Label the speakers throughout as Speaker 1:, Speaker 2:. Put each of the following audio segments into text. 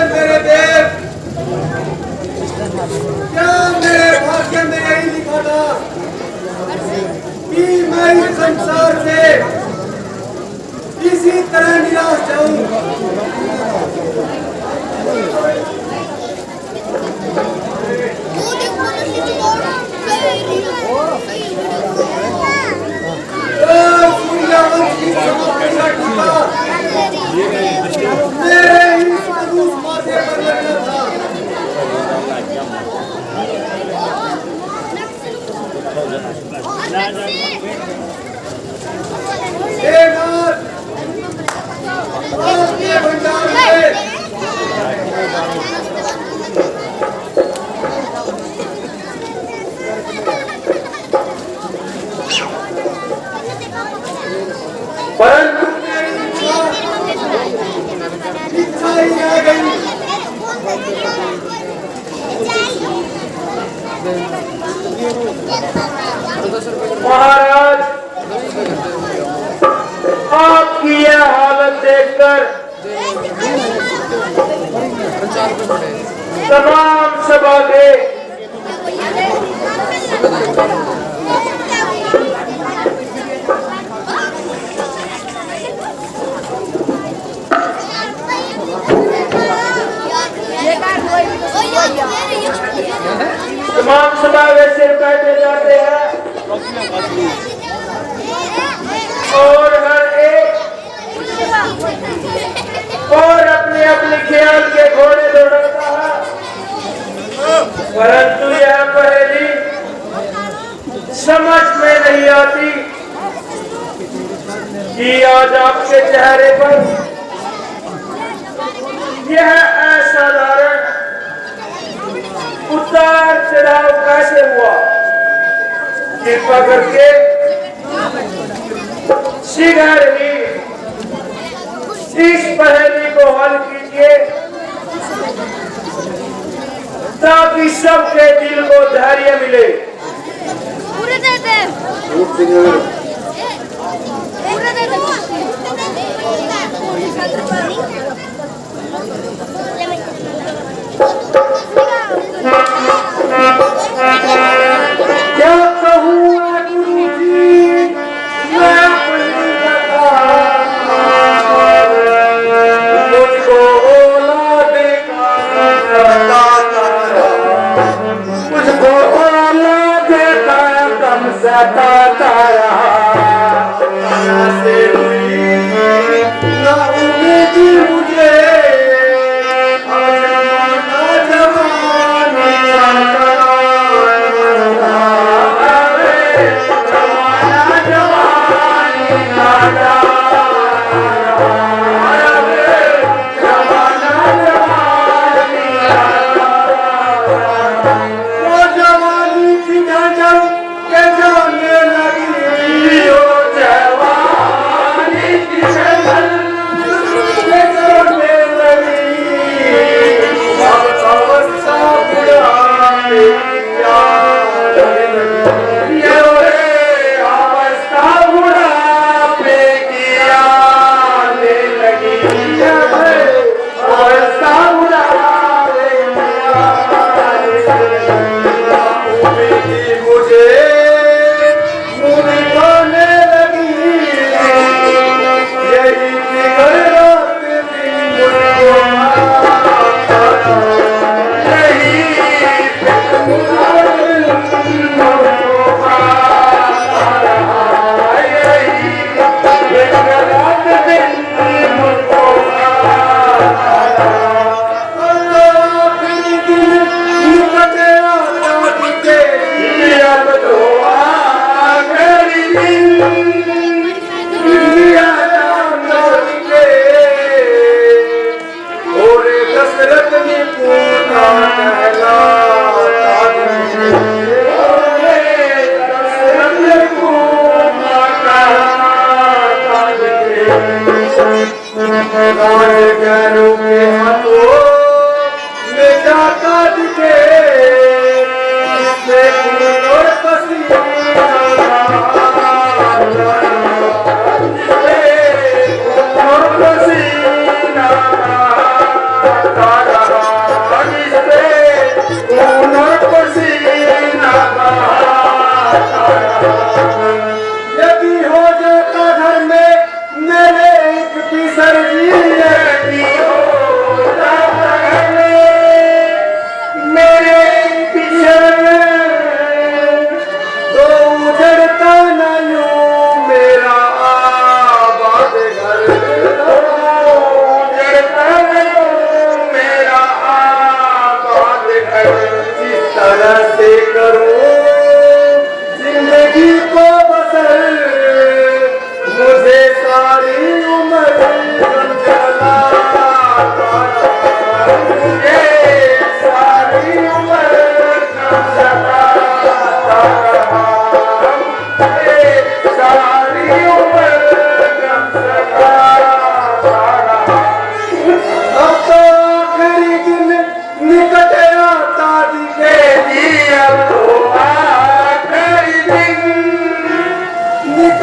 Speaker 1: मेरे देव, क्या मेरे भाग्य में यही लिखा था कि मैं इस संसार से किसी तरह निराश जाऊं? सूर्यवंश की समाप्ति का टीका मेरे ही मनुष्य माथे पर लगना था। हे नाथ, आपके भंडार में परंतु इच्छा ही आ गई।
Speaker 2: महाराज, आपकी यह हालत देखकर तमाम सभा के तमाम सभा में सिर बैठे जाते हैं और हर एक और अपने अपने ख्याल के घोड़े दौड़ाता है। परंतु यह पहेली समझ में नहीं आती कि आज आपके चेहरे पर यह असाधारण उतार चढ़ाव कैसे हुआ? कृपा करके शीघ्र ही इस पहेली को हल कीजिए ताकि सबके दिल को धैर्य मिले।
Speaker 3: पूरे दे दे।
Speaker 2: क्या कहूँ गुरु जी, मैं अपनी मुझको औलाद मुझको औलाद का कम सताता
Speaker 1: से हुई ना उम्मीद मुझे,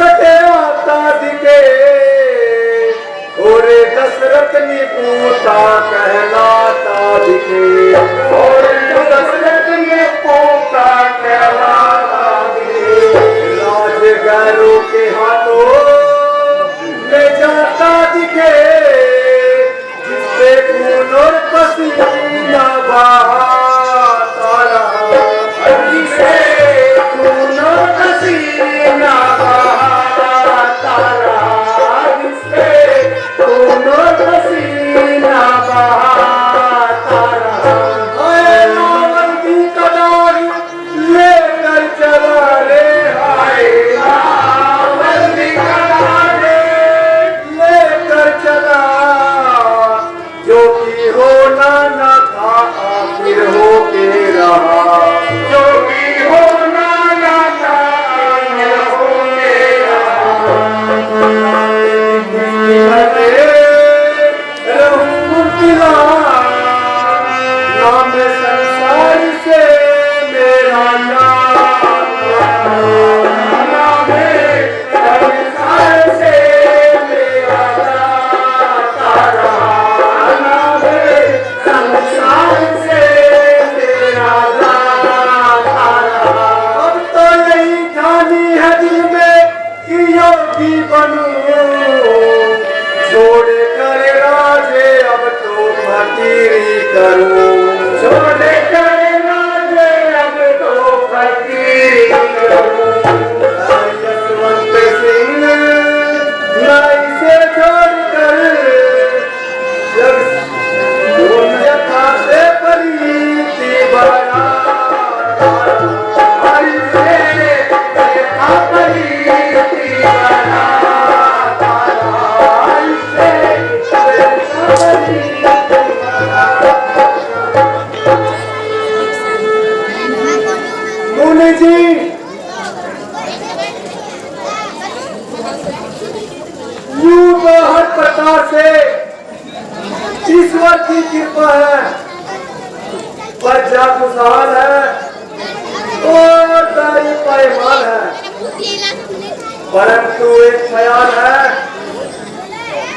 Speaker 1: सके आता दिखे और दशरथ ने पूता कहलाता दिखे
Speaker 2: और दशरथ ने पोता कहलाता दिखे
Speaker 1: राजगारों के हाथों में जाता दिखे जिससे खून और पसीना बहाता रहा
Speaker 2: जिसे खून और पसीना बहाता रहा जिसे खून और पसीना बहाता रहा
Speaker 1: आए रावण की कटार लेकर चला रे
Speaker 2: आए रावण की कटार
Speaker 1: लेकर चला जो कि होना न था आखिर हो के रहा
Speaker 2: जो भी होना ना था ये हो गया
Speaker 1: नाम संसार से मेरा
Speaker 2: संसार से मेरा जाता रहा संसार से मेरा जाता रहा
Speaker 1: अब तो यही ठानी है दिल में कि योगी बनूं छोड़ कर राजे अब तो फकीरी करूं
Speaker 2: छोड़ कर राजे अब तो फकीरी करूं
Speaker 1: यशवंत सिंह नाई से छोड़कर जग दुनिया से प्रीति बना
Speaker 2: हरि से देखा प्रीति बना हरि से देखा प्रीति बना
Speaker 1: मुनि जी यूं तो हर प्रकार से ईश्वर की कृपा है पर जागुसान है और दाई पैमान है परंतु एक ख्याल है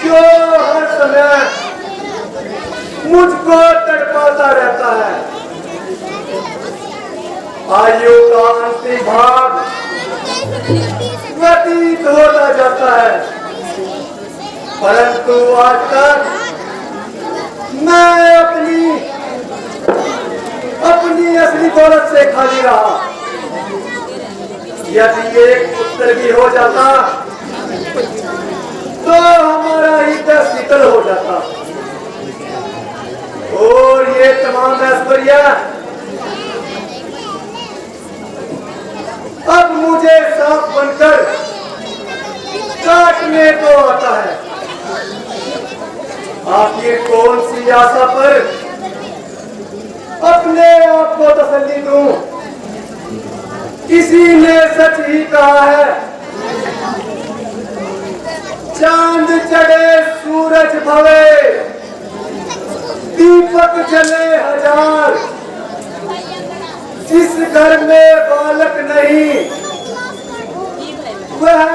Speaker 1: जो हर समय मुझको तड़पाता रहता है आयु का अंतिम भाग व्यतीत होता जाता है परंतु आज तक मैं अपनी असली दौलत से खाली रहा यदि एक पुत्र भी हो जाता तो हमारा हृदय शीतल हो जाता और ये तमाम ऐश्वर्य अब मुझे सांप बनकर काटने को आता है आखिर कौन सी आशा पर अपने आप को तसल्ली दूं किसी ने सच ही कहा है चांद चढ़े सूरज भवे दीपक जले हजार जिस घर में बालक नहीं वह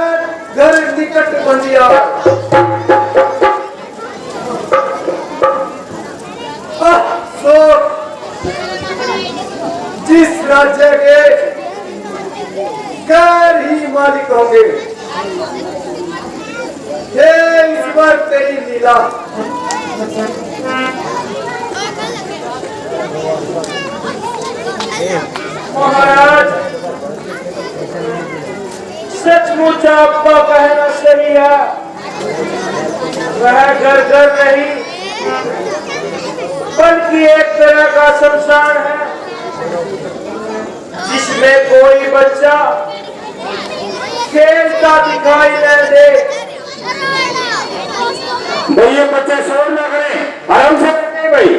Speaker 1: घर निकट बंदिया अफसोस जिस राज्य के गैर ही मालिक होंगे हे ईश्वर तेरी लीला
Speaker 2: महाराज सचमुच आपका कहना सही है वह घर घर नहीं बल्कि एक तरह का शमशान है जिसमें कोई बच्चा खेलता दिखाई न दे
Speaker 4: भैया बच्चे शोर ना करें आराम से करें भाई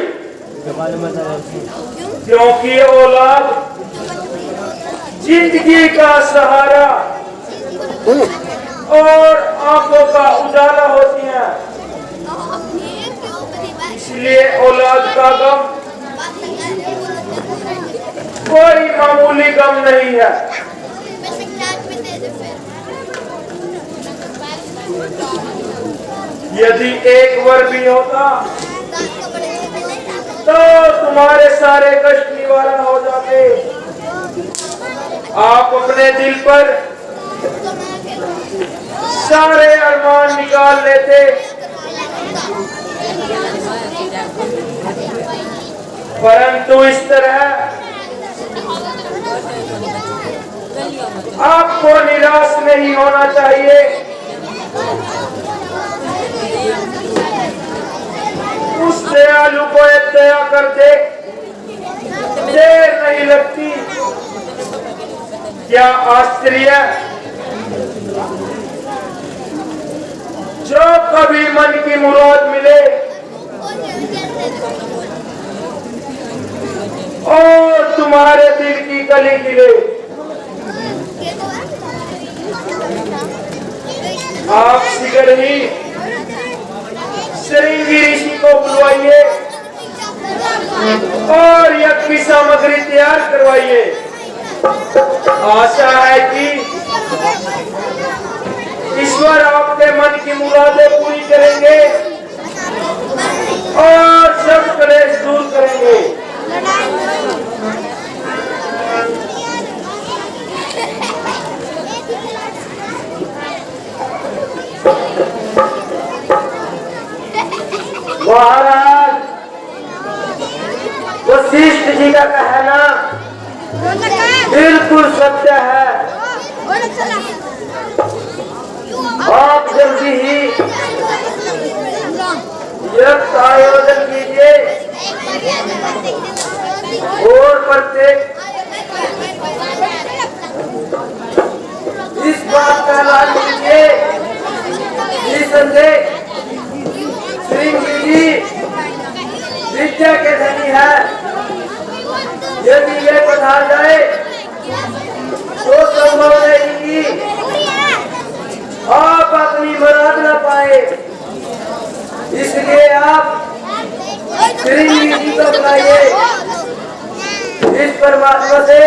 Speaker 2: क्योंकि औलाद जिंदगी का सहारा और आंखों का उजाला होती है इसलिए औलाद का गम कोई मामूली गम नहीं है
Speaker 1: यदि एक वर भी होता तो तुम्हारे सारे कष्ट निवारण हो जाते। आप अपने दिल पर सारे अरमान निकाल लेते, परंतु इस तरह आपको निराश नहीं होना चाहिए। उस दयालु को एक दया कर दे, देर नहीं लगती। क्या आश्चर्य, जो कभी मन की मुराद मिले और तुम्हारे दिल की कली खिले। आप शीघ्र ही श्रृंगी ऋषि को बुलवाइए और यज्ञ की सामग्री तैयार करवाइए। आशा है कि ईश्वर आपके मन की मुरादें पूरी करेंगे और सब क्लेश दूर करेंगे। महाराज, वशिष्ठ जी का कहना बिल्कुल सत्य है। आप जल्दी ही यज्ञ आयोजन कीजिए और प्रत्येक इस बात का ऐलान कीजिए निसंदेह श्रृंगी जी विद्या के धनी है। यदि ये पधार जाए तो संभव नहीं कि आप अपनी मुराद न पाए, इसलिए आप श्रृंगी जी को बुलाइए। इस परमात्मा से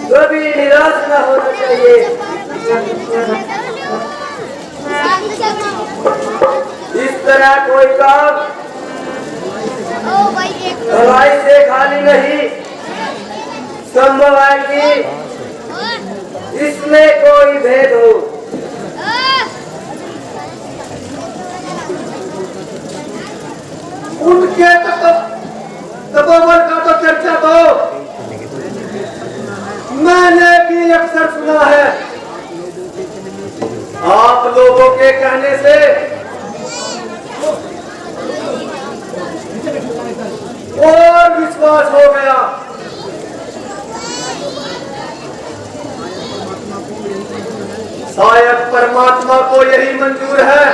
Speaker 1: कभी निराश न होना चाहिए। इस तरह कोई काम भलाई से खाली नहीं, संभव है कि इसमें कोई भेद हो। उनके तपोवन का तो चर्चा तो मैंने भी अक्सर सुना है। आप लोगों के कहने से और विश्वास हो गया। शायद परमात्मा को यही मंजूर है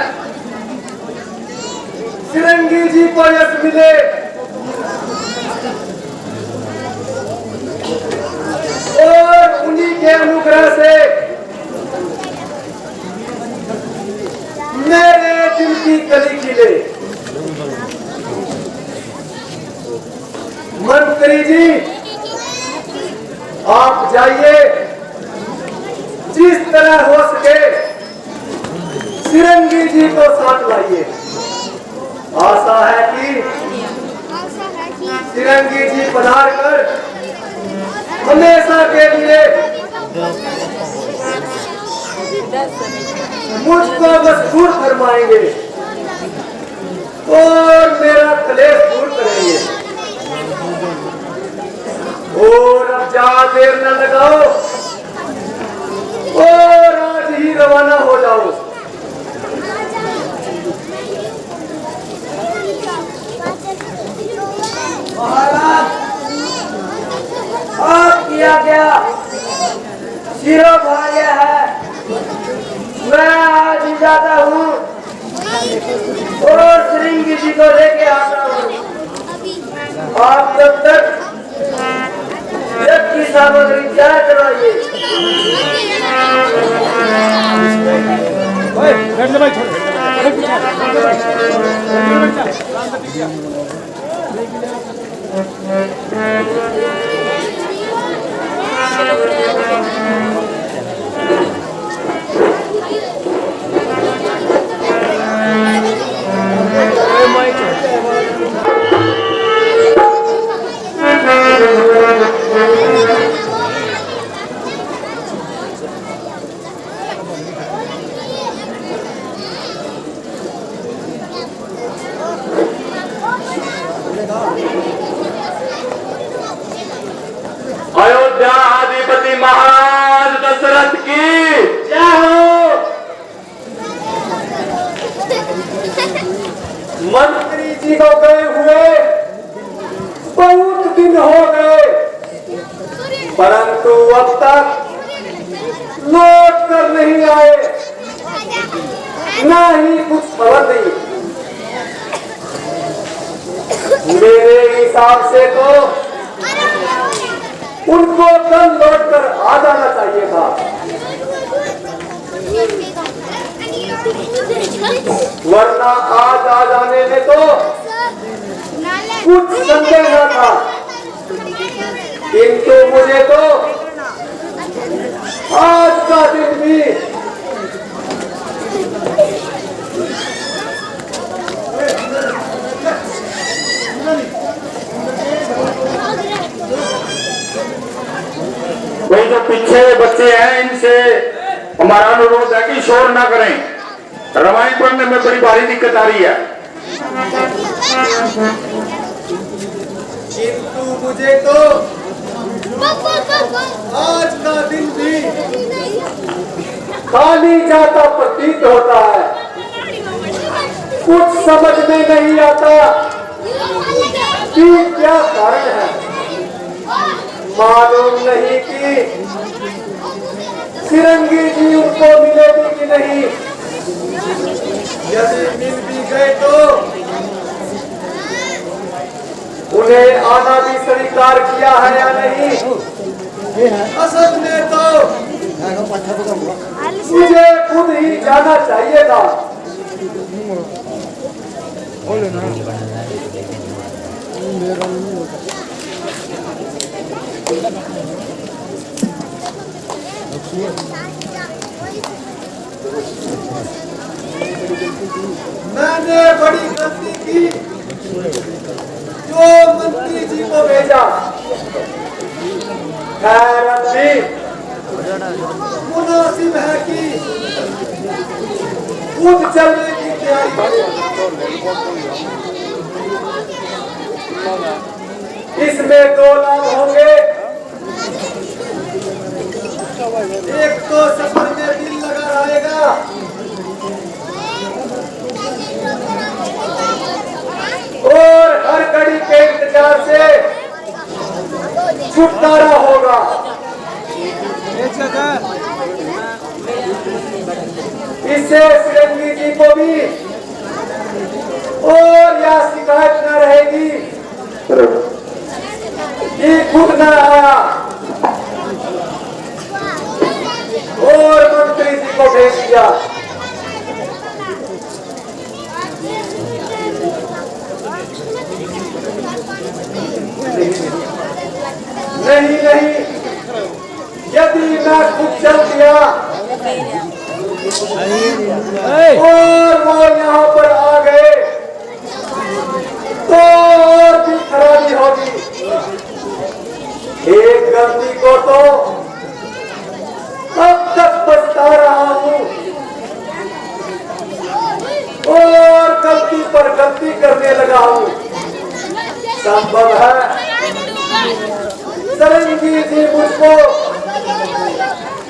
Speaker 1: श्रृंगी जी को यश मिले और उन्हीं के अनुग्रह से मेरे दिल की कली खिले। मंत्री जी, आप जाइए, जिस तरह हो सके श्रृंगी जी को साथ लाइए। आशा है कि श्रृंगी जी पधार कर हमेशा के लिए मुझको मशहूर फरमाएंगे और मेरा क्लेश दूर करेंगे। और अब ज्यादा देर न लगाओ और आज ही रवाना हो जाओ। महाराज, आप किया गया शिरोभार्य है। मैं आज ही जाता हूँ और श्रृंगी जी को लेके आता हूँ। आप जब तक यज्ञ की सामग्री तैयार करवाइए।
Speaker 4: कुछ खबर नहीं। मेरे हिसाब से तो उनको कल लौट कर आ जाना चाहिए था, वरना आज आ जाने में तो कुछ संदेह न था। किंतु मुझे तो आज का दिन भी
Speaker 2: वही जो पीछे बच्चे हैं इनसे हमारा अनुरोध है कि शोर ना करें, रामायण पढ़ने में बड़ी भारी दिक्कत आ रही है।
Speaker 4: किंतु मुझे तो आज का दिन भी खाली जाता प्रतीत होता है। कुछ समझ में नहीं आता कि क्या कारण है। मालूम नहीं कि फिरंगी जी उनको मिलेगी कि नहीं। यदि मिल भी गए तो उन्हें आना भी स्वीकार किया है या नहीं। असल में तो मुझे खुद ही जाना चाहिए था। मैंने बड़ी गलती की जो मंत्री जी को भेजा। खैर अब भी मुनासिब है कि खुद चलने की तैयारी करें। इसमें दो लाभ होंगे। एक तो सफर में दिल लगा रहेगा और हर घड़ी के इंतजार से छुटकारा होगा। इससे फिरंगी जी को भी और या शिकायत न रहेगी कि खुद न आया और मंत्री जी को भेज दिया। नहीं नहीं, यदि मैं खुद चल दिया और वो यहाँ पर आ गए तो और भी खराबी होगी। एक गलती को तो अब तक पछता रहा हूँ और गलती पर गलती करने लगा हूँ। संभव है फिरंगी जी मुझको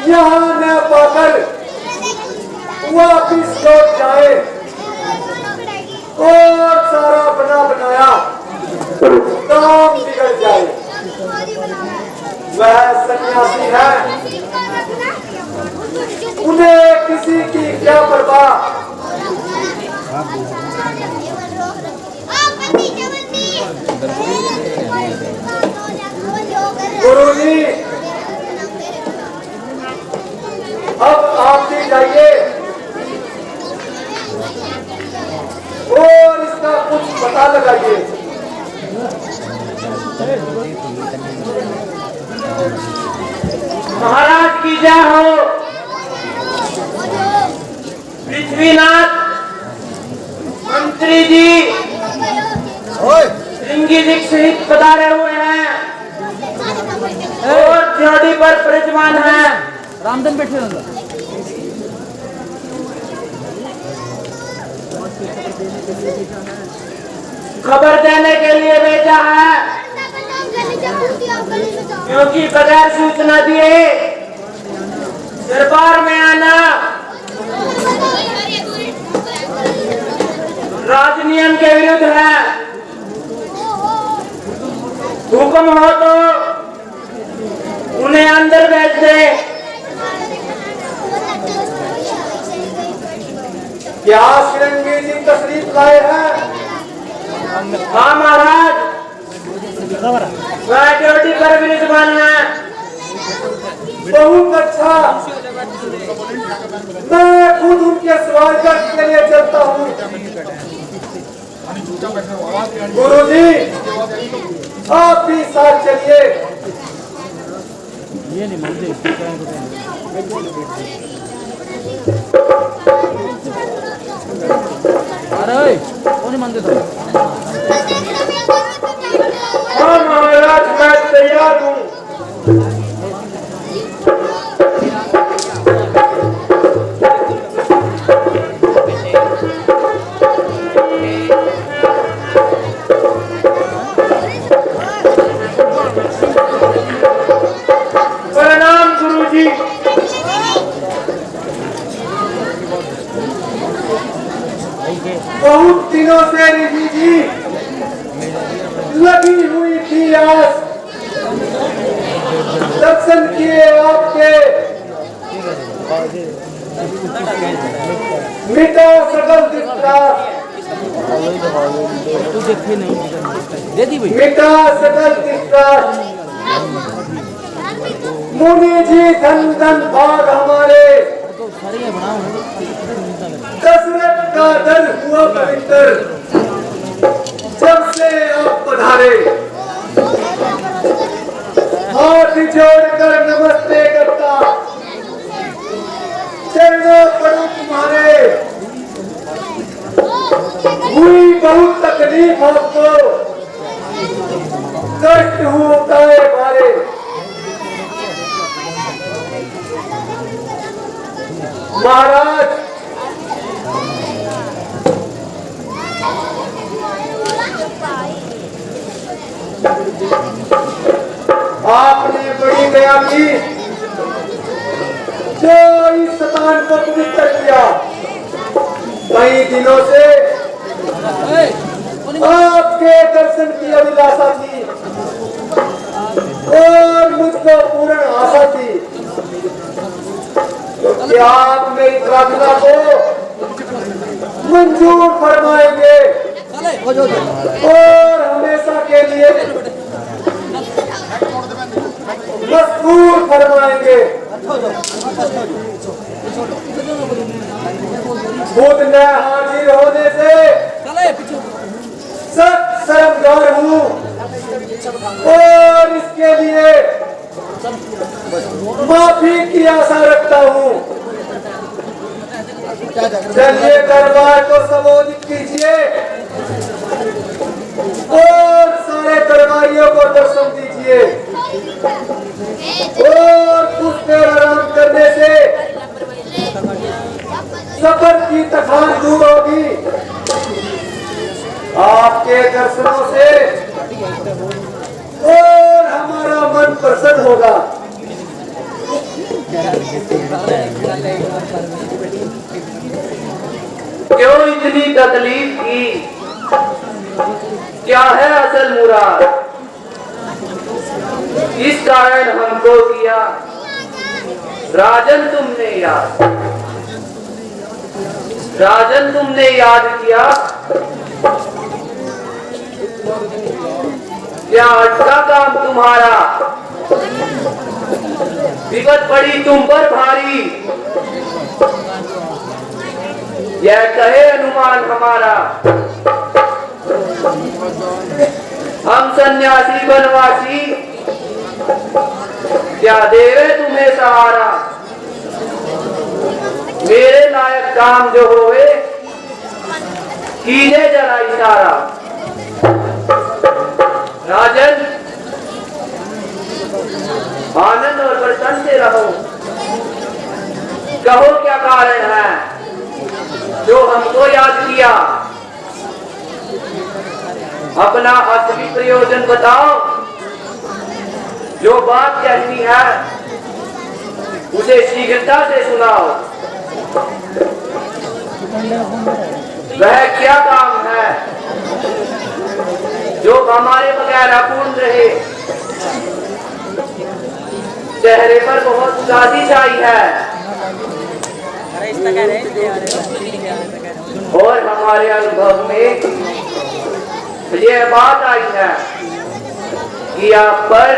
Speaker 4: यहाँ न पाकर वापिस लौट जाए और सारा बना बनाया काम बिगड़ जाए। वह सन्यासी है, उन्हें किसी की क्या परवाह। गुरुजी अब आप भी जाइए और इसका कुछ पता लगाइए।
Speaker 1: महाराज की जय हो। पृथ्वीनाथ मंत्री जी सिंगी जी सहित पधारे हुए हैं और ड्योढ़ी पर विराजमान हैं।
Speaker 5: रामधन बैठे होंगे।
Speaker 1: खबर देने के लिए भेजा है क्योंकि बगैर सूचना दिए दरबार में आना राज नियम के विरुद्ध है। हुक्म हो तो उन्हें अंदर भेज दे।
Speaker 4: क्या श्रृंगी जी तशरीफ लाए हैं?
Speaker 1: हाँ महाराज, मैं ड्यूटी पर विराजमान है।
Speaker 4: बहुत अच्छा, मैं खुद उनके स्वागत के लिए चलता हूँ। गुरुजी, आप भी साथ चलिए।
Speaker 5: ये नहीं मानते अरे वो नहीं मानते तो
Speaker 1: हाँ महाराज, मैं तैयार हूँ। प्रणाम गुरुजी।
Speaker 4: बहुत दिनों से रिजी जी लगी हुई थी आस, दर्शन किए आपके, मिटा सकल दिक्कत,
Speaker 5: तू देखे नहीं दे दी भाई
Speaker 4: मिटा सकल दिक्कत। मुनि जी धन धन भाग हमारे,
Speaker 5: तो सारे ये बनाओ
Speaker 4: दशरथ का दल हुआ पवित्र, जब से आप पधारे। हाथ जोड़कर नमस्ते करता, चरणों पड़ो तुम्हारे। हुई बहुत तकलीफ आपको, कष्ट होता है मारे। महाराज, आपने बड़ी दया की जो इस स्थान को पवित्र किया। कई दिनों से आपके दर्शन की अभिलाषा थी और मुझको पूर्ण आशा थी। तो क्या आप मेरी प्रार्थना को मंजूर फरमाएंगे और हमेशा के लिए मजबूर फरमाएंगे? खुद न हाजिर होने से सख्त शर्मगार हूँ और इसके लिए माफी की आशा रखता हूँ। चलिए दरबार को संबोधित कीजिए और सारे दरबारियों को दर्शन दीजिए और कुछ देर आराम करने से सफर की थकान दूर होगी। आपके दर्शनों से और हमारा मन प्रसन्न होगा।
Speaker 1: क्यों इतनी तकलीफ की? क्या है असल मुराद? इस कारण हमको किया राजन तुमने याद किया। क्या अटका काम तुम्हारा? विपत पड़ी तुम पर भारी, यह कहे अनुमान हमारा। हम सन्यासी बनवासी क्या देवे तुम्हें सहारा। मेरे लायक काम जो होवे कीजिए जरा इशारा। राजन, आनंद और प्रसन्न से रहो। कहो क्या कारण है जो हमको याद किया? अपना असली प्रयोजन बताओ। जो बात कहनी है उसे शीघ्रता से सुनाओ। वह क्या काम है जो हमारे बगैर अपूर्ण रहे? चेहरे पर बहुत उदासी छाई है। और हमारे अनुभव में ये बात आई है कि आप पर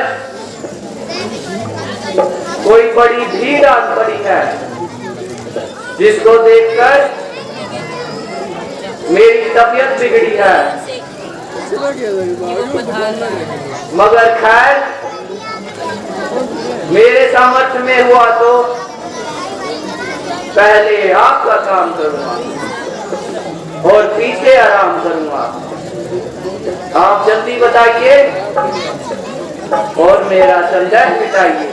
Speaker 1: कोई बड़ी भीड़ आ पड़ी है, जिसको देखकर मेरी तबीयत बिगड़ी है। मगर खैर, मेरे सामर्थ्य में हुआ तो पहले आपका काम करूंगा और पीछे आराम करूंगा। आप जल्दी बताइए और मेरा संदेह मिटाइए।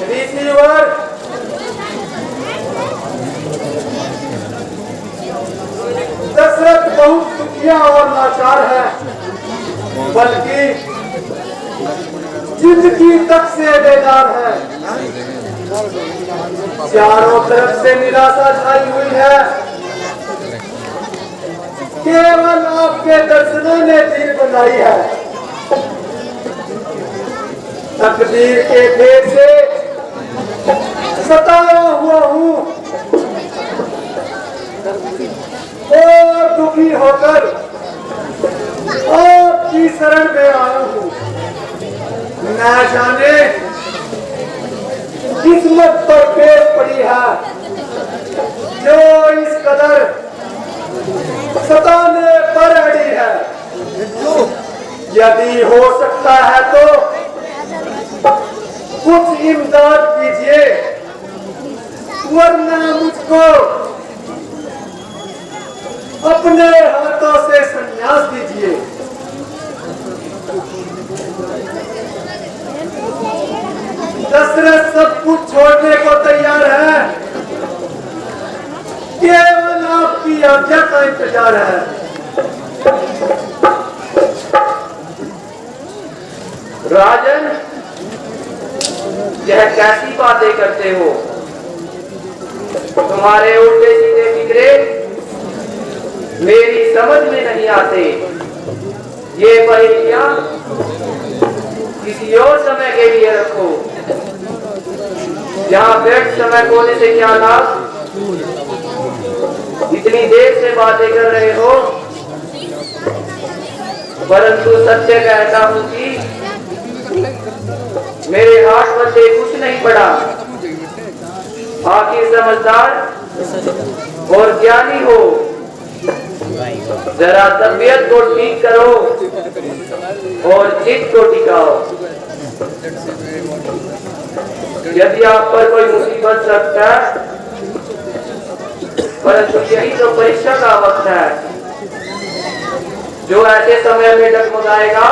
Speaker 4: रिसीवर दशरथ बहुत दुखिया और लाचार है, बल्कि जिंदगी तक से बेदार है। चारों तरफ से निराशा छाई हुई है। केवल आपके दर्शनों ने दिल बनाई है। तकदीर के फेर से सताया हुआ हूँ और दुखी होकर आपकी शरण में आया हूँ। न जाने किस्मत पर पेश पड़ी है जो इस कदर सताने पर अड़ी है। यदि हो सकता है तो कुछ इमदाद कीजिए, वरना मुझको अपने हाथों से संन्यास दीजिए। दशरथ सब कुछ छोड़ने को तैयार है, केवल आपकी आज्ञा का इंतजार है।
Speaker 1: राजन, यह कैसी बातें करते हो? तुम्हारे उल्टे सीधे फिक्रे मेरी समझ में नहीं आते। ये पहेलियां किसी और समय के लिए रखो। यहाँ व्यर्थ समय खोने से क्या लाभ? इतनी देर से बातें कर रहे हो, परंतु सत्य कहता हूँ कि मेरे हाथ बंदे कुछ नहीं पड़ा। आखिर समझदार और ज्ञानी हो, जरा तबीयत को ठीक करो और चित्त को टिकाओ। यदि आप पर कोई मुसीबत सकता है, परंतु यही तो परीक्षा का वक्त है। जो ऐसे समय में डगमगाएगा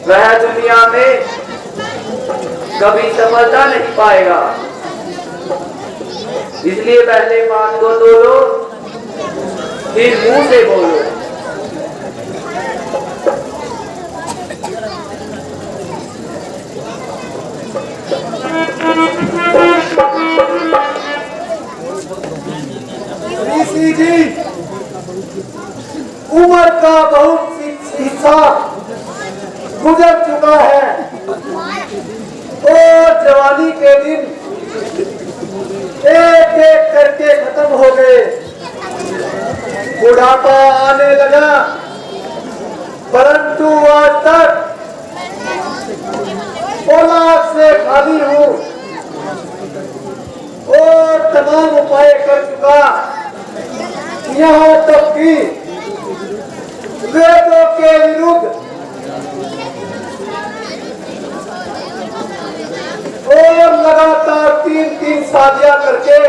Speaker 1: वह दुनिया में कभी सफलता नहीं पाएगा। इसलिए पहले बात को तोलो, फिर मुंह से बोलो।
Speaker 4: ऋषि जी, उम्र का बहुत हिस्सा गुजर चुका है और जवानी के दिन एक एक करके खत्म हो गए। बुढ़ापा आने लगा, परंतु आज तक औलाद से खाली हूँ और तमाम उपाय कर चुका। यहाँ तक कि वेदों के विरुद्ध और लगातार 3-3 शादियां करके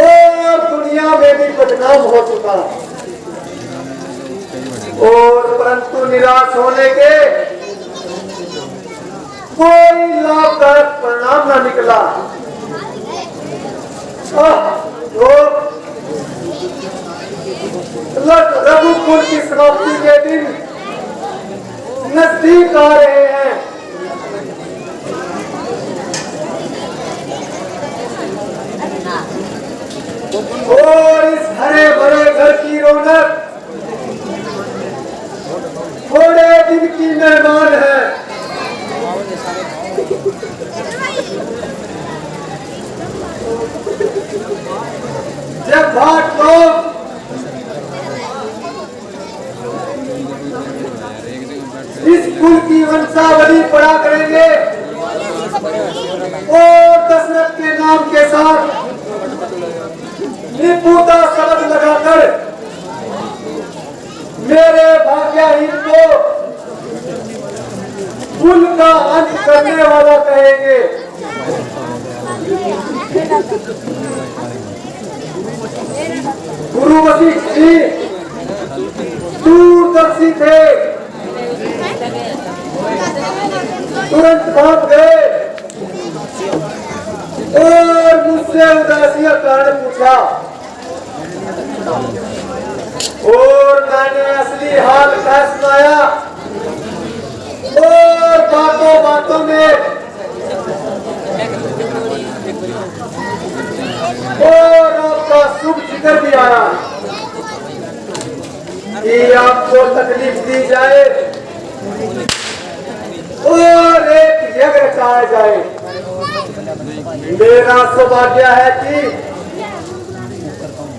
Speaker 4: और दुनिया में भी बदनाम हो चुका और परंतु निराश होने के कोई लाभदायक परिणाम न निकला। रघुकुल की समाप्ति के दिन नजदीक आ रहे हैं। और इस हरे भरे घर की रौनक थोड़े दिन की मेहमान है। भाट लोग इस कुल की वंशावली पढ़ा करेंगे और दशरथ के नाम के साथ निपुता शब्द लगाकर मेरे भाग्यहीन को कुल का अंत करने वाला कहेंगे। गुरु वशिष्ठ जी दूरदर्शी थे, तुरंत भाग गए और मुझसे उदासी का कारण पूछा और मैंने असली हाल कह सुनाया और बातों बातों में और आपका शुभ जिक्र भी आया कि आपको तकलीफ दी जाए और एक यज्ञ रचाया जाए। मेरा सौभाग्य है कि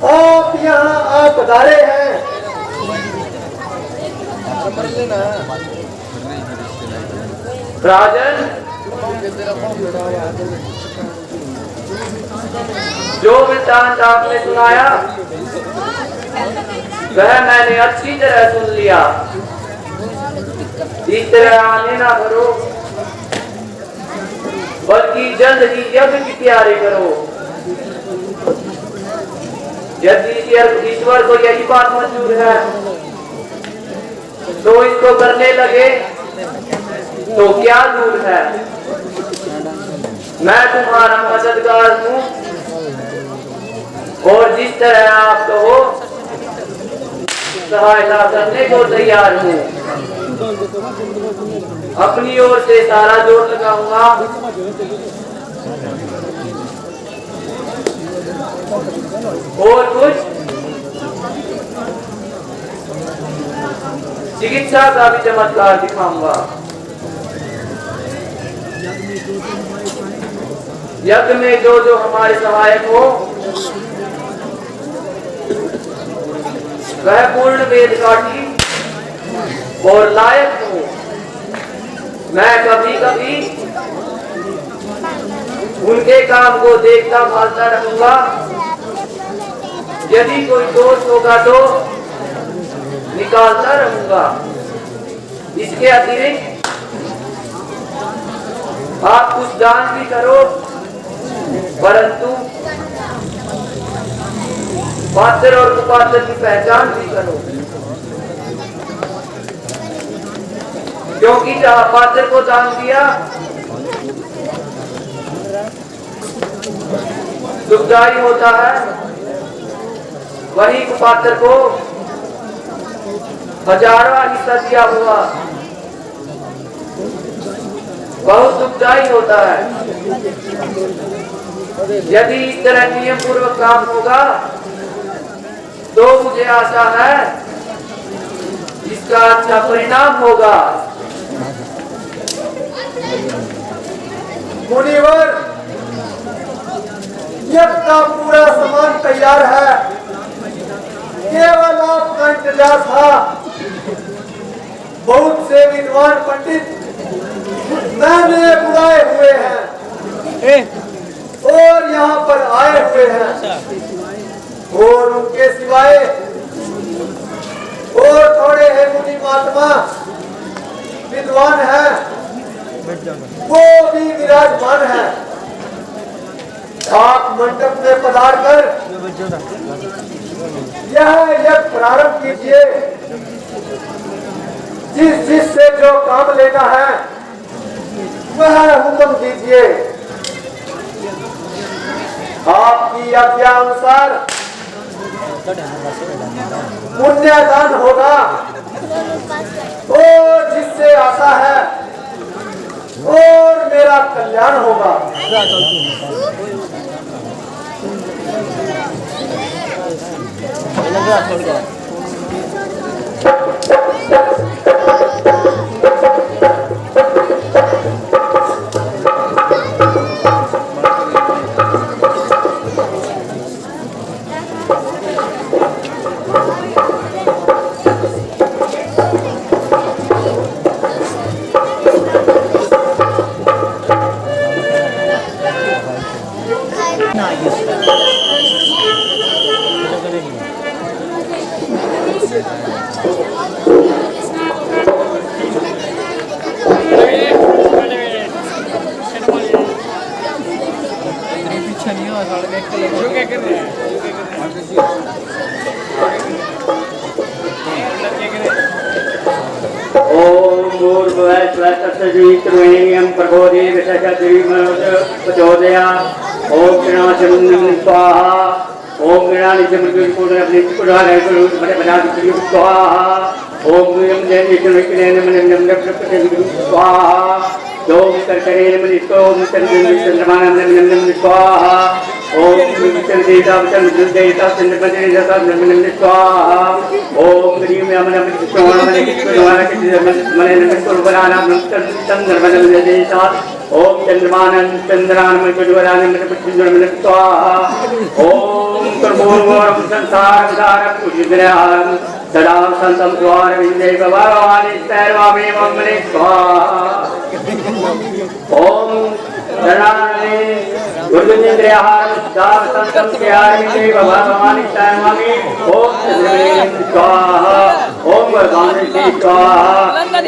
Speaker 4: आप यहाँ आप पधारे हैं।
Speaker 1: राजन, जो वृत्तांत आपने सुनाया वह मैंने अच्छी तरह सुन लिया। इस तरह आने ना करो, बल्कि जल्द ही यज्ञ की तैयारी करो। यदि ईश्वर को यही बात मंजूर है तो इसको करने लगे तो क्या दूर है। मैं तुम्हारा मददगार हूँ और जिस तरह आप कहो सहायता करने को तैयार हूँ। अपनी ओर से सारा जोर लगाऊंगा। और कुछ चिकित्सा का भी चमत्कार दिखाऊंगा। यज्ञ में जो जो हमारे सहायक हो वह पूर्ण वेद काठी और लायक हो। मैं कभी कभी उनके काम को देखता भालता रहूंगा। यदि कोई दोष होगा तो निकालता रहूंगा। इसके अतिरिक्त आप कुछ दान भी करो, परंतु पात्र और कुपात्र की पहचान भी करो, क्योंकि जहां पात्र को दान दिया दुखदायी होता है, वही कुपात्र को हजारों हिस्सा दिया हुआ बहुत दुखदायी होता है। यदि इस तरह नियम पूर्वक काम होगा तो मुझे आशा है इसका अच्छा परिणाम होगा।
Speaker 4: मुनिवर, यज्ञ का पूरा सामान तैयार है, केवल आपका इंतजार था। बहुत से विद्वान पंडित मैंने बुलाए हुए हैं और यहाँ पर आए हुए हैं और उनके सिवाय और थोड़े हैं मुनि महात्मा विद्वान हैं, वो भी विराजमान है। आप मंडप में पधार कर यह यज्ञ प्रारंभ कीजिए। जिस से जो काम लेना है वह हुक्म दीजिए। आपकी आज्ञा अनुसार पुण्यदान होगा और जिससे आशा है और मेरा कल्याण होगा।
Speaker 1: ओम भूर्भुवः स्वः तत्सवितुर्वरेण्यं भर्गो देवस्य धीमहि प्रचोदयात्। ओम गणानां स्वाहा। ओम गणानां स्वाहा। ओम स्वाहा। ओम कर्करेण मनिष्ठोम चंद्रमानं स्वाहा। ओम चंद्रदेवता चंद्रदेवता चंद्रमदेवता स्वाहा। ओम ह्रीं यमनं चंद्रमदेवता। ओम चंद्रमानं चंद्रानं स्वाहा। ओम कर्मोरं संसारसारं कुजिग्रहं सदा संतं द्वारविन्दे भवानि सर्वमे मम स्वाहा। ओम गणाने गुरुनिन्द्रयाः दाव संतं क्यारिते भवानि सर्वमे ओम चंद्रमें स्वाहा। ओम भगवान स्वाहा।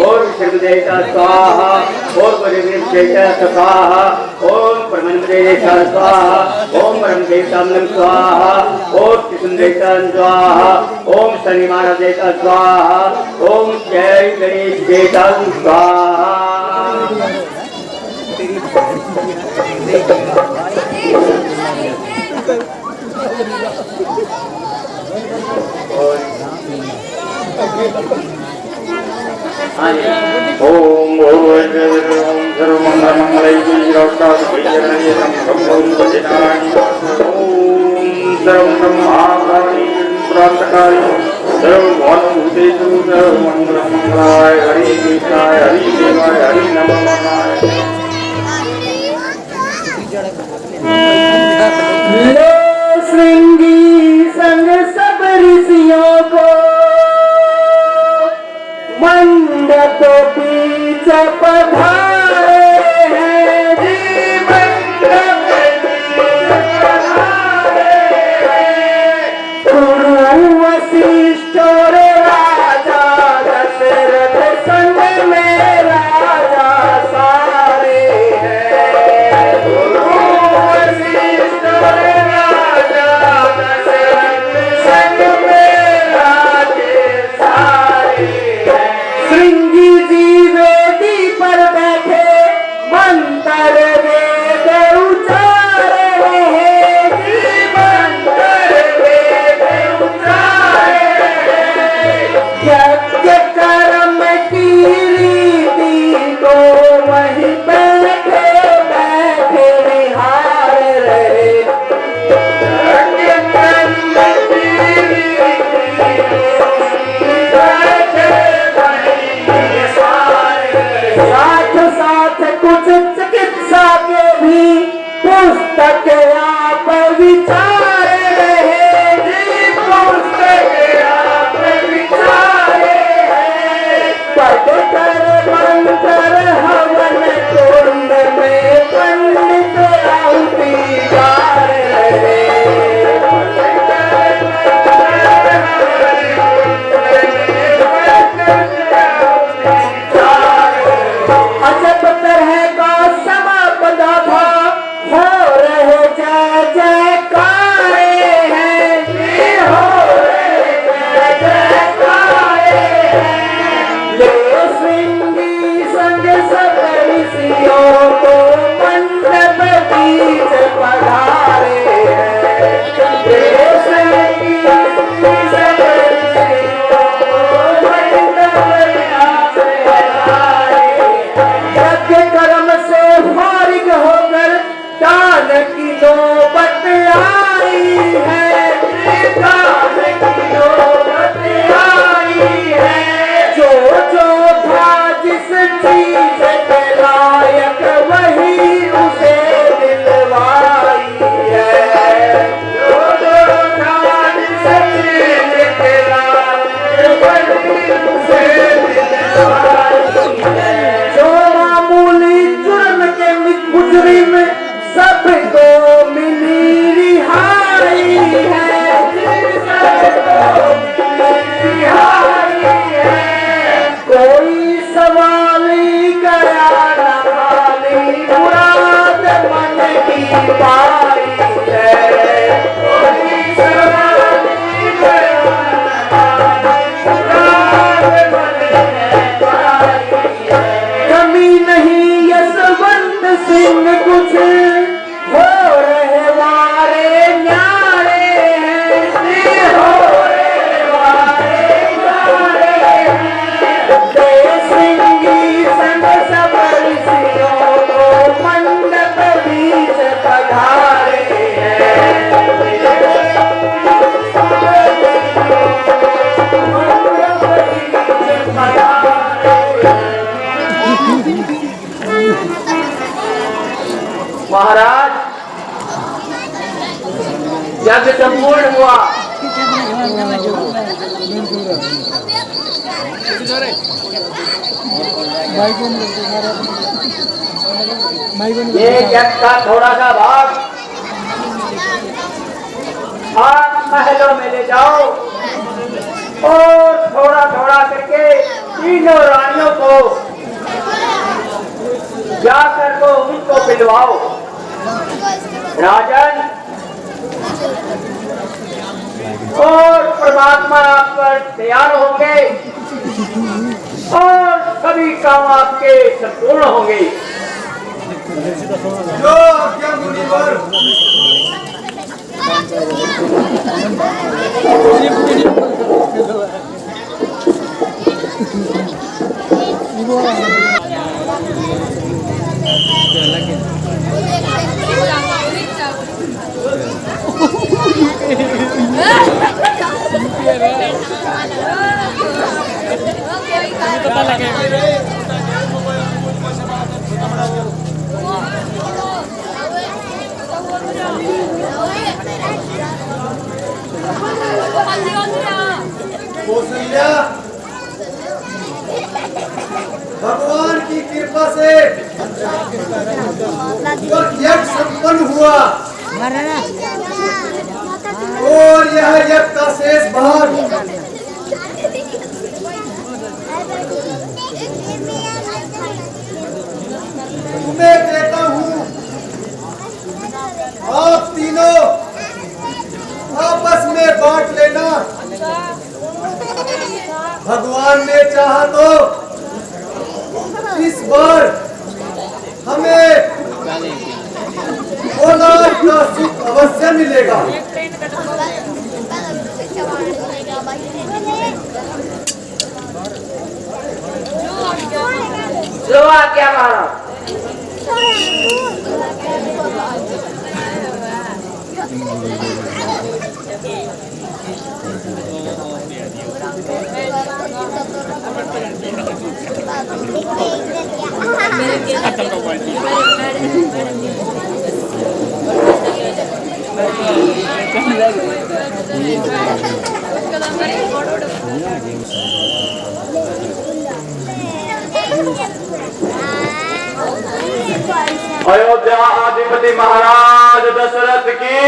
Speaker 1: ओम शिवदेवता स्वाहा। ओम गुरुदेवता स्वाहा। ओम परमदेवता स्वाहा। ओम परमदेवता स्वाहा। ओम कृष्णदेवता स्वाहा। ओम शनि महाराज देवता स्वाहा। ओम जय गणेश देवता स्वाहा।
Speaker 2: ओम हरि कृष्णाय हरि देवाय हरि नमः।
Speaker 1: लो श्रृंगी संग सब ऋषियों को मंडप बीच पधारे हैं जी। मंडप बीच पधारे हैं। गुरु वशिष्ठ और राजा दशरथ संग में राजा सारे हैं। गुरु वशिष्ठ और राजा दशरथ संग में राजे सारे हैं। श्रृंगी जी वेदी पर बैठे मंत्र वेद उचारे हैं जी। मंत्र वेद उचारे हैं। यज्ञ कर्म की रीति को वहीं बैठे बैठे निहार रहे। यज्ञ कर्म की रीति साथ साथ कुछ चिकित्सा के भी पुस्तक आप विचार रहे जी। पुस्तक आप विचारे हैं। पढ़ कर मंत्र हवन कुंड में पंडित आहुति गार रहे। अजब तरह का समापदा था। हो रहे जय जयकारे हैं जी। हो रहे जय जयकारे हैं। ले श्रृंगी संग सब ऋषियों को मंडप बीच पधारे हैं। ले श्रृंगी संग ऋषियों को मंडप बीच पधारे हैं। यज्ञ कर्म से फारिग होकर दान की नौबत आई है। दान की नौबत आई है। जो जो था जिस चीज के लायक वही उसे दिलवाई है। जो जो था जिस चीज के लायक वही उसे दिलवाई है। जो मामूली जुर्म के मुजरिम सबको मिली रिहाई है, रिहाई है। कोई सवाल करा न खाली मुराद मन की पाई है। कोई सवाल करा न खाली मुराद मन की पाई है। कमी नहीं यशवंत सिंह कुछ हो रहे वारे न्यारे हैं, हो रहे वारे न्यारे हैं। सिंगी संग सबरसियों को मंडप बीच पधारे हैं। मंडप बीच पधारे हैं। महाराज यज्ञ संपूर्ण हुआ। ये यज्ञ का थोड़ा सा भाग आप महलों में ले जाओ और थोड़ा थोड़ा करके तीनों रानियों को जाकर को उनको पिलवाओ। राजन और परमात्मा आप पर तैयार होंगे और सभी काम आपके संपूर्ण होंगे।
Speaker 4: जो आज्ञा मुनिवर। कौशल्या भगवान की कृपा से यज्ञ संपन्न हुआ और यह यज्ञ का शेष भाग तुम्हें देता हूँ। आप तीनों आपस में बांट लेना। भगवान ने चाहा तो इस बार हमें औलाद का सुख अवश्य मिलेगा।
Speaker 1: जो आज्ञा महाराज।
Speaker 2: अयोध्या अधिपति महाराज दशरथ की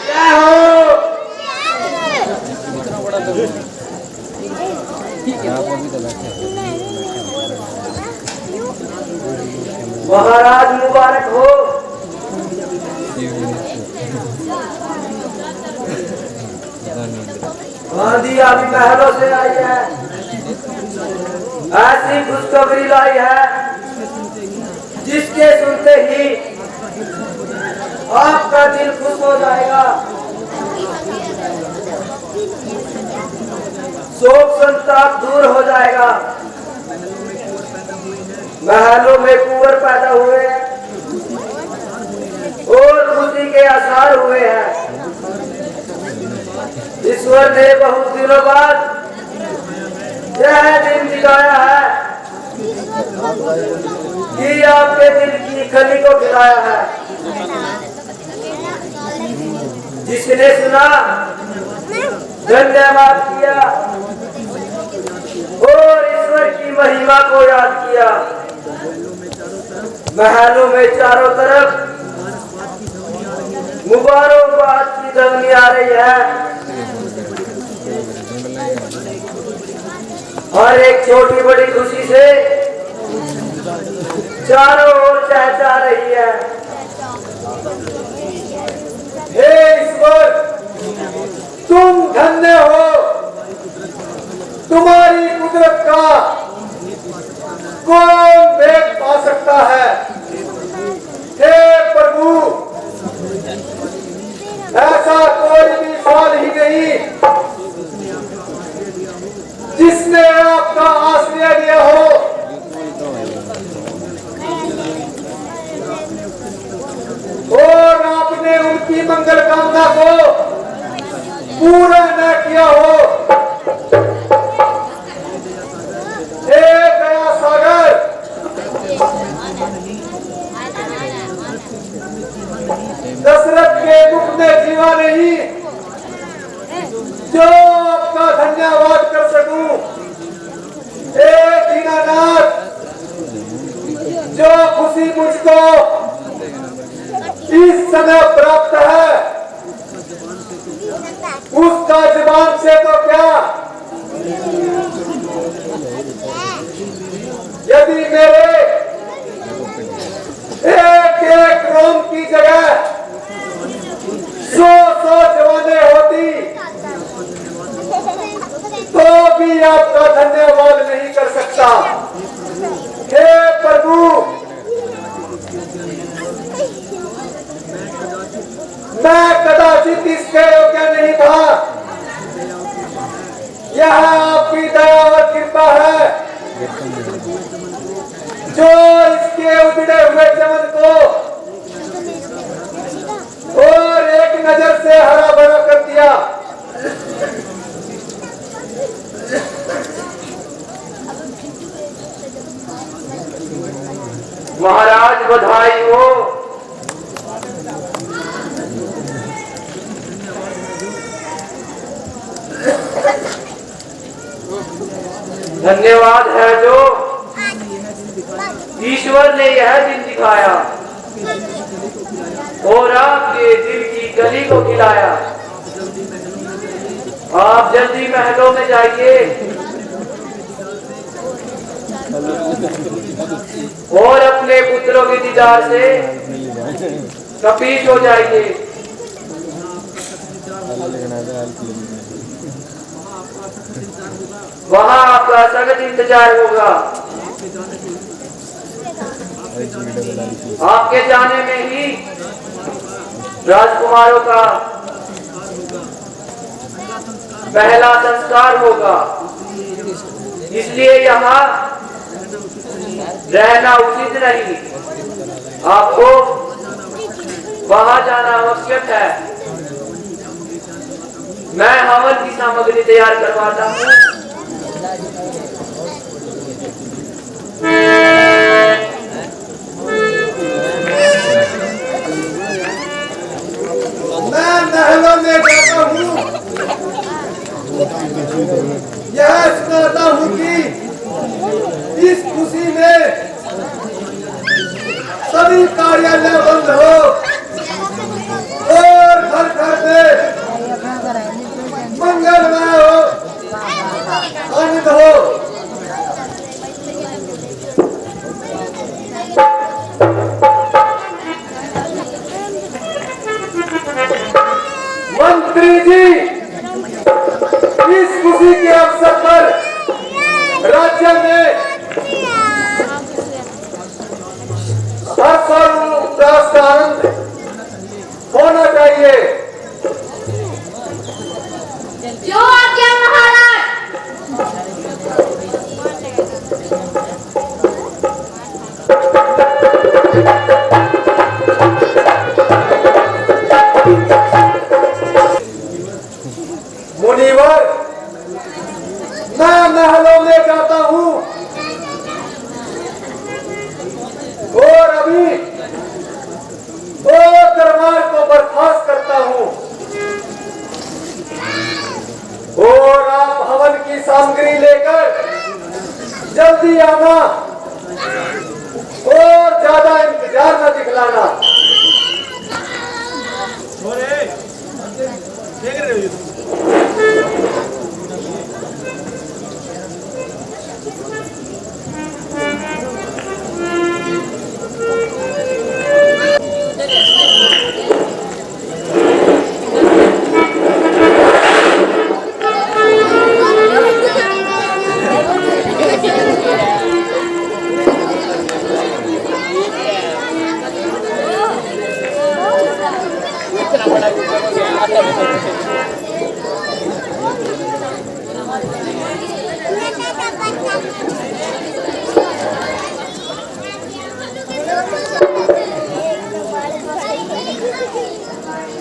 Speaker 1: जय हो। महाराज मुबारक हो। गांधी अभी महलों से आई है, ऐसी खुशखबरी लाई है जिसके सुनते ही आपका दिल खुश हो जाएगा। शोक संताप दूर हो जाएगा। महलों में कुंवर पैदा हुए हैं और खुशी के आसार हुए हैं। ईश्वर ने बहुत दिनों बाद यह दिन दिखाया है कि आपके दिल की खली को खिलाया है। जिसने सुना धन्यवाद किया और ईश्वर की महिमा को याद किया। महलों में चारों तरफ खुशी आ रही है और एक छोटी बड़ी खुशी से चारों ओर चहचहा रही है।
Speaker 4: हे ईश्वर, तुम धन्य हो, तुम्हारी कुदरत का कौन भेद पा सकता है। हे प्रभु, ऐसा कोई भी सवाल ही नहीं जिसने आपका आश्रय लिया हो। और आपने उनकी मंगल कामना को पूरा न किया हो। हे दया सागर, दशरथ के दुख में जीवा नहीं जो आपका धन्यवाद कर सकूं। हे दीनानाथ, जो खुशी मुझको इस समय प्राप्त है उसका जुबान से तो क्या, यदि मेरे एक एक रोम की जगह 100 जवानें होती तो भी आपका धन्यवाद नहीं कर सकता। हे प्रभु, मैं कदाचित इसके योग्य नहीं था। यह आपकी दया और कृपा है जो इसके उजड़े हुए चमन को और एक नजर से हरा भरा कर दिया।
Speaker 1: महाराज बधाई हो। धन्यवाद है जो ईश्वर ने यह दिन दिखाया और आपके दिल की गली को खिलाया। आप जल्दी महलों में जाइए और अपने पुत्रों के दीदार से कपीश हो जाइए। वहाँ आपका सख्त इंतजार होगा। आपके जाने में ही राजकुमारों का पहला संस्कार होगा, इसलिए यहाँ रहना उचित नहीं। आपको वहाँ जाना आवश्यक है। मैं हवन की सामग्री तैयार करवाता हूँ।
Speaker 4: मैं महलों में जाता हूँ, यह सुनाता हूँ कि इस खुशी में सभी कार्यालय बंद हो और घर घर में मंगलमय हो, आनंद हो।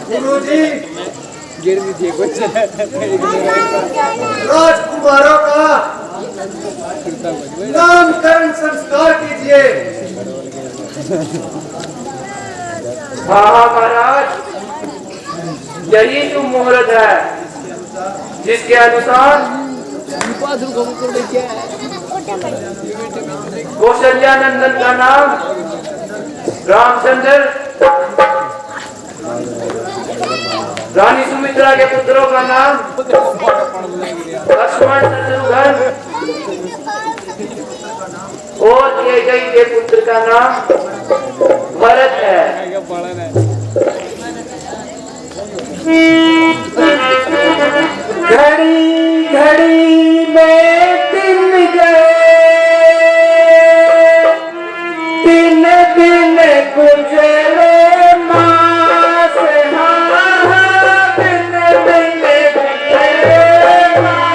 Speaker 4: गुरुजी,
Speaker 5: गिर भी थी कुछ
Speaker 4: राजकुमारों का नामकरण संस्कार कीजिए।
Speaker 1: हाँ महाराज, यही तो मुहूर्त है जिसके अनुसार कौशल्या नंदन का नाम रामचंद्र, रानी सुमित्रा के पुत्रों का नाम लक्ष्मण, शत्रुघ्न और केकई के पुत्र का नाम भरत है।
Speaker 2: घड़ी घड़ी में दिन गए, दिन दिन गुजरे मास, दिन दिन गुजरे मास,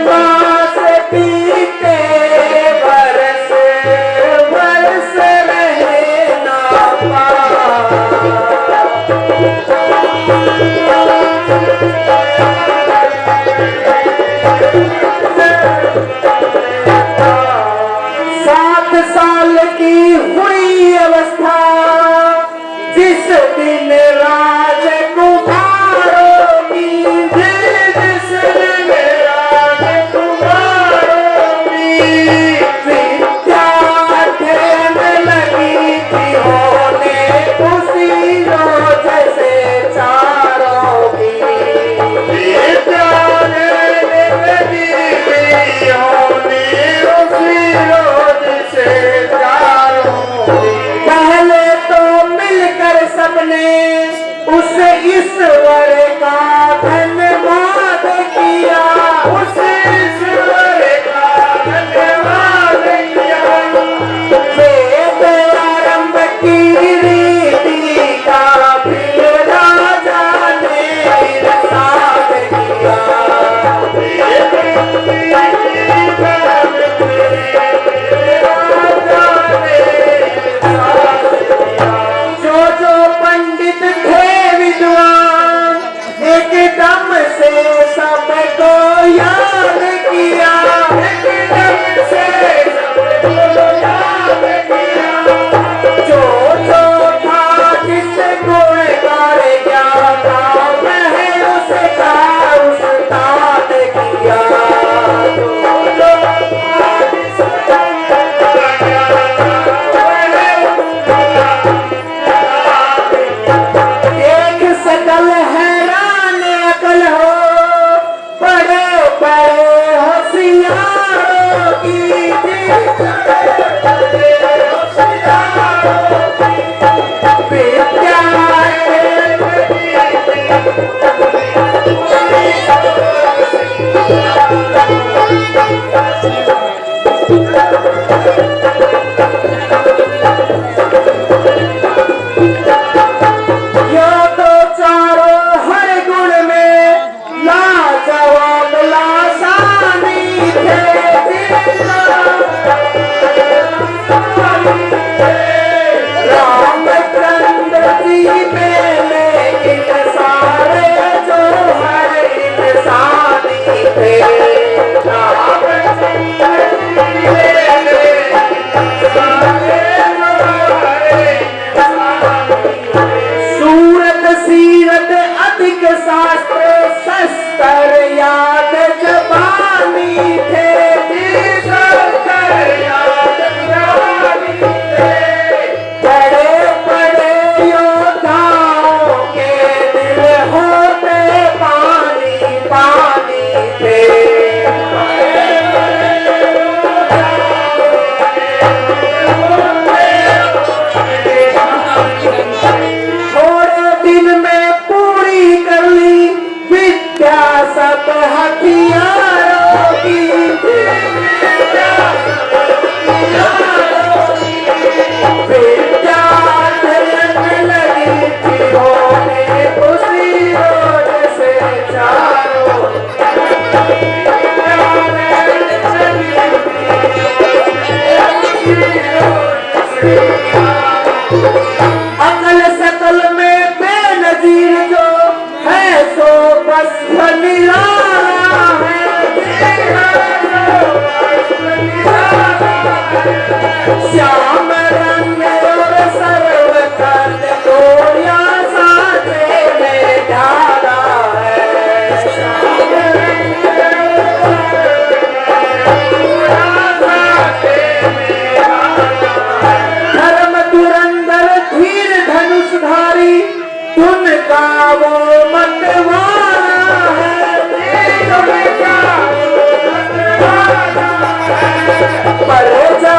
Speaker 2: मास बीते बरस, बरस रहे ना पास। सात साल की हुई अवस्था, जिस दिन राजकुमारों की, जिस दिन राजकुमारों की विद्या खेलने लगी थी, होने उसी रोज से चारों की विद्या खेलने लगी थी, होने उसी रोज से चारों की। पहले तो मिलकर सबने उस ईश्वर का धन्यवाद किया, उस ईश्वर का धन्यवाद किया। वेद आरंभ की रीति का फिर राजा ने प्रसाद किया। जो जो पंडित थे विद्वान, एक
Speaker 1: अकल सकल में बेनजीर जो है सो बस निराला है। श्याम रंग और सर्व कर गोरिया साथे में ढाला है। श्याम रंग धर्म धुरंधर धीर धनुषधारी उनका वो मतवाला है। पर जा